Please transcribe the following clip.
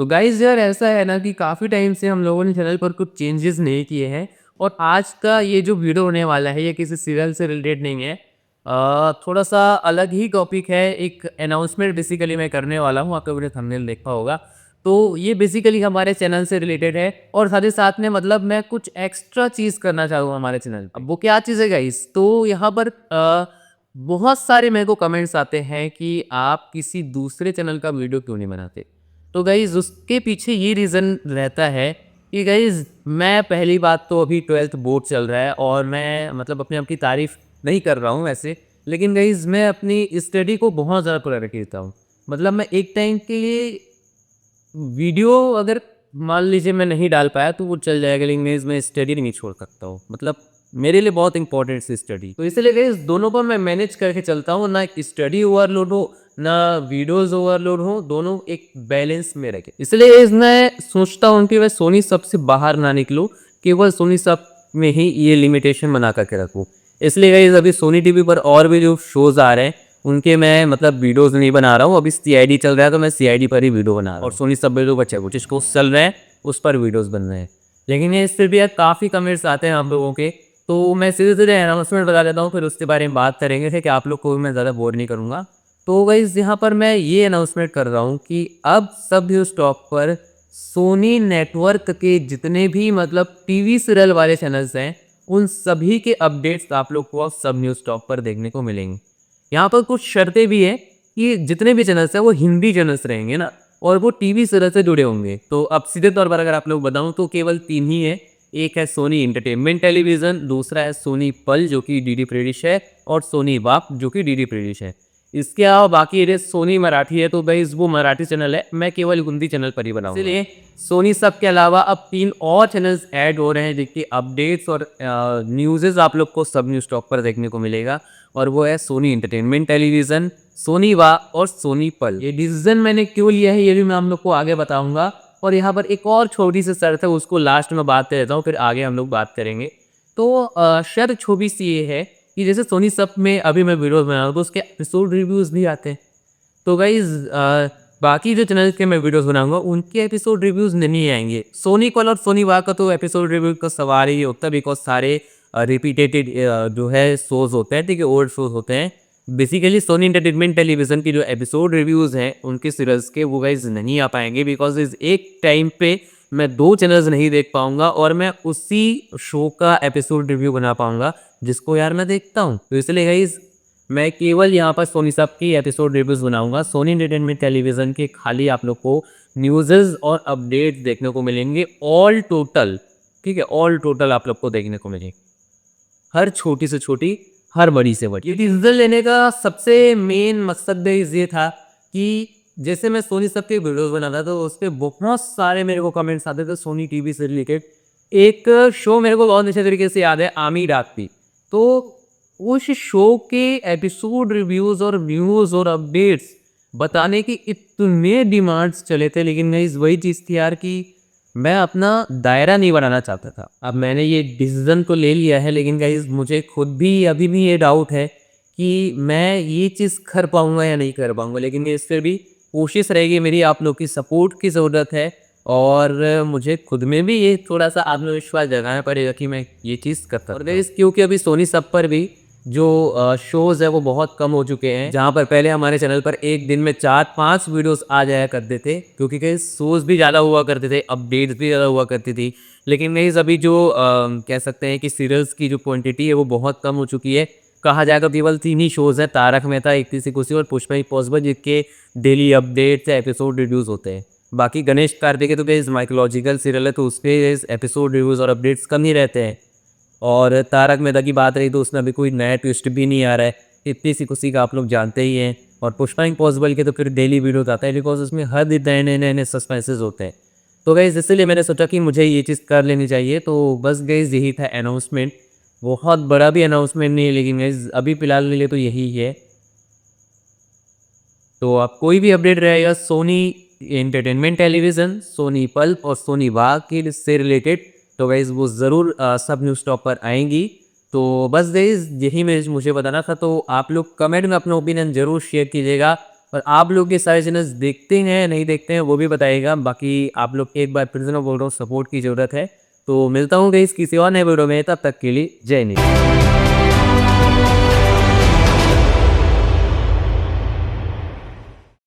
तो गाइज़ यार ऐसा है ना कि काफ़ी टाइम से हम लोगों ने चैनल पर कुछ चेंजेस नहीं किए हैं और आज का ये जो वीडियो होने वाला है ये किसी सीरियल से रिलेटेड नहीं है। थोड़ा-सा अलग ही टॉपिक है, एक अनाउंसमेंट बेसिकली मैं करने वाला हूँ, आपने थंबनेल देखा होगा। तो ये बेसिकली हमारे चैनल से रिलेटेड है और साथ ही साथ में मतलब मैं कुछ एक्स्ट्रा चीज़ करना चाहूँगा हमारे चैनल पे। अब वो क्या चीज़ है गाइज़? तो यहाँ पर बहुत सारे मेरे को कमेंट्स आते हैं कि आप किसी दूसरे चैनल का वीडियो क्यों नहीं बनाते? तो गाइज़ उसके पीछे ये रीज़न रहता है कि गाइज़ मैं पहली बात तो अभी 12th बोर्ड चल रहा है और मैं मतलब अपने आप की तारीफ़ नहीं कर रहा हूँ वैसे, लेकिन गाइज़ मैं अपनी स्टडी को बहुत ज़्यादा प्रायोरिटी देता हूँ। मतलब मैं एक टाइम के लिए वीडियो अगर मान लीजिए मैं नहीं डाल पाया तो वो चल जाएगा, लेकिन गाइस मैं स्टडी नहीं छोड़ सकता हूँ। मतलब मेरे लिए बहुत इंपॉर्टेंट है स्टडी, तो इसलिए गाइस दोनों पर मैं मैनेज करके चलता हूँ, ना स्टडी ओवरलोड हो ना वीडियोस ओवरलोड हो, दोनों एक बैलेंस में रखे। इसलिए गाइस मैं सोचता हूँ कि मैं सोनी सब से बाहर ना निकलूँ, केवल सोनी सब में ही ये लिमिटेशन बना करके रखूँ। इसलिए गाइस अभी सोनी टीवी पर और भी जो शोज़ आ रहे हैं उनके मैं मतलब वीडियोज़ नहीं बना रहा हूँ। अभी सीआईडी चल रहा है तो मैं सीआईडी पर ही वीडियो बना रहा हूँ और सोनी सब में जो बचे कुछ शोज़ चल रहे हैं उस पर वीडियोज़ बन रहे हैं। लेकिन ये फिर भी यार काफ़ी कमेंट्स आते हैं आप लोगों के, तो मैं सीधे-सीधे अनाउंसमेंट बता देता हूँ, फिर उसके बारे में बात करेंगे, ठीक है? आप लोग को भी मैं ज़्यादा बोर नहीं करूँगा। तो गाइज़ यहाँ पर मैं ये अनाउंसमेंट कर रहा हूँ कि अब सब न्यूज़ स्टॉप पर सोनी नेटवर्क के जितने भी मतलब टीवी सीरियल वाले चैनल्स हैं, उन सभी के अपडेट्स आप लोग को अब सब न्यूज़ स्टॉप पर देखने को मिलेंगे। यहाँ पर कुछ शर्तें भी हैं कि जितने भी चैनल्स हैं वो हिंदी चैनल्स रहेंगे ना और वो टीवी सीरियल से जुड़े होंगे। तो अब सीधे तौर पर अगर आप लोग बताऊँ तो केवल 3 ही है। एक है सोनी एंटरटेनमेंट टेलीविज़न, दूसरा है सोनी पल जो कि डीडी फ्री डिश है और सोनी वाप जो कि डीडी फ्री डिश है। इसके अलावा बाकी ये सोनी मराठी है तो गाइस वो मराठी चैनल है, मैं केवल हिंदी चैनल पर ही बनाऊँगा। इसलिए सोनी सब के अलावा अब 3 और चैनल्स ऐड हो रहे हैं जिनकी अपडेट्स और न्यूज़ेज़ आप लोग को सब न्यूज़ टॉप पर देखने को मिलेगा और वो है सोनी एंटरटेनमेंट टेलीविज़न, सोनी वाह और सोनी पल। ये डिसीज़न मैंने क्यों लिया है ये भी मैं आप लोग को आगे बताऊँगा और यहाँ पर एक और छोटी-सी शर्त है उसको लास्ट में बात कर देता हूँ, फिर आगे हम लोग बात करेंगे। तो शर्त छोटी-सी ये है कि जैसे सोनी सब में अभी मैं वीडियोज़ बना रहा हूँ तो उसके एपिसोड रिव्यूज़ भी आते हैं। तो गाइज़ बाकी जो चैनल्स के मैं वीडियोज़ बनाऊँगा उनके एपिसोड रिव्यूज़ नहीं आएँगे। सोनी कल और सोनी वाह का तो एपिसोड रिव्यू का सवाल ही होता है बिकॉज़ सारे रिपीटेटेड जो है शोज़ होते हैं, ठीक है? ओल्ड शोज़ होते हैं। बेसिकली सोनी एंटरटेनमेंट टेलीविज़न की जो एपिसोड रिव्यूज़ हैं उनके सीरियल्स के वो गाइज़ नहीं आ पाएँगे बिकॉज़ इस एक टाइम पे मैं 2 चैनल्स नहीं देख पाऊँगा और मैं उसी शो का एपिसोड रिव्यू बना पाऊँगा जिसको यार मैं देखता हूँ। तो इसलिए गाइज़ मैं केवल यहाँ पर सोनी सब की एपिसोड रिव्यूज़ बनाऊँगा। सोनी एंटरटेनमेंट टेलीविज़न के खाली आप लोग को न्यूज़ेज़ और अपडेट्स देखने को मिलेंगे ऑल टोटल, ठीक है? ऑल टोटल आप लोग को देखने को मिलेंगे। हर छोटी से छोटी, हर बड़ी से बड़ी। ये डिसीज़न लेने का सबसे मेन मकसद गाइस ये था कि जैसे मैं सोनी सब के वीडियोज़ बनाता था तो उसपे बहुत सारे मेरे को कमेंट्स आते थे सोनी टीवी से रिलेटेड। एक शो मेरे को बहुत अच्छे तरीके से याद है, आमी डाकपी। तो उस शो के एपिसोड रिव्यूज़ और न्यूज़ और अपडेट्स बताने की इतने डिमांड्स चले थे, लेकिन गाइस वही चीज़ थी यार कि मैं अपना दायरा नहीं बनाना चाहता था। अब मैंने ये डिसीज़न तो ले लिया है, लेकिन गाइस मुझे खुद भी अभी भी ये डाउट है कि मैं ये चीज़ कर पाऊँगा या नहीं कर पाऊँगा। लेकिन इस फिर भी कोशिश रहेगी मेरी, आप लोग की सपोर्ट की ज़रूरत है और मुझे खुद में भी ये थोड़ा-सा आत्मविश्वास जगाना पड़ेगा कि मैं ये चीज़ कर सकता हूँ। और गाइस क्योंकि अभी सोनी सब पर भी जो शोज़ है वो बहुत कम हो चुके हैं। जहाँ पर पहले हमारे चैनल पर एक दिन में 4-5 वीडियोज़ आ जाया करते थे क्योंकि गाइस शोज़ भी ज़्यादा हुआ करते थे, अपडेट्स भी ज़्यादा हुआ करती थी। लेकिन गाइस अभी जो कह सकते हैं कि सीरियल्स की जो क्वांटिटी है वो बहुत कम हो चुकी है। कहा जाए तो केवल 3 ही शोज़ हैं, तारक मेहता, 21 इक्कीसी और पुष्पा इम्पॉसिबल जिनके डेली अपडेट्स या एपिसोड रिव्यूज़ होते हैं। बाकी गणेश कार्तिकेय तो गाइस माइथोलॉजिकल सीरियल है तो उसपे एपिसोड रिव्यूज़ और अपडेट्स कम ही रहते हैं। और तारक मेहता की बात रही तो उसमें अभी कोई नया ट्विस्ट भी नहीं आ रहा है, इतनी सी खुशी का आप लोग जानते ही हैं। और पुष्पा इम्पॉसिबल के तो फिर डेली वीडियोज़ आता है बिकॉज़ उसमें हर दिन नए-नए सस्पेंसेस होते हैं। तो गाइज़ इसलिए मैंने सोचा कि मुझे ये चीज़ कर लेनी चाहिए, तो बस गाइज़ यही था अनाउंसमेंट। बहुत बड़ा भी अनाउंसमेंट नहीं है, लेकिन गाइज़ अभी फ़िलहाल के लिए तो यही है। तो अब कोई भी अपडेट रहेगा सोनी एंटरटेनमेंट टेलीविज़न, सोनी पल्प और सोनी वाह के से रिलेटेड तो गाइज़ वो ज़रूर सब न्यूज़ टॉप पर आएँगी। तो बस गाइज़ यही मुझे बताना था, तो आप लोग कमेंट में अपना ओपिनियन ज़रूर शेयर कीजिएगा और आप लोग ये सारे चैनल्स देखते हैं नहीं देखते हैं वो भी बताइएगा। बाकी आप लोग एक बार फिर से मैं बोल रहा हूँ, सपोर्ट की ज़रूरत है। तो मिलता हूँ गाइस किसी और नए वीडियो में, तब तक के लिए जय हिंद।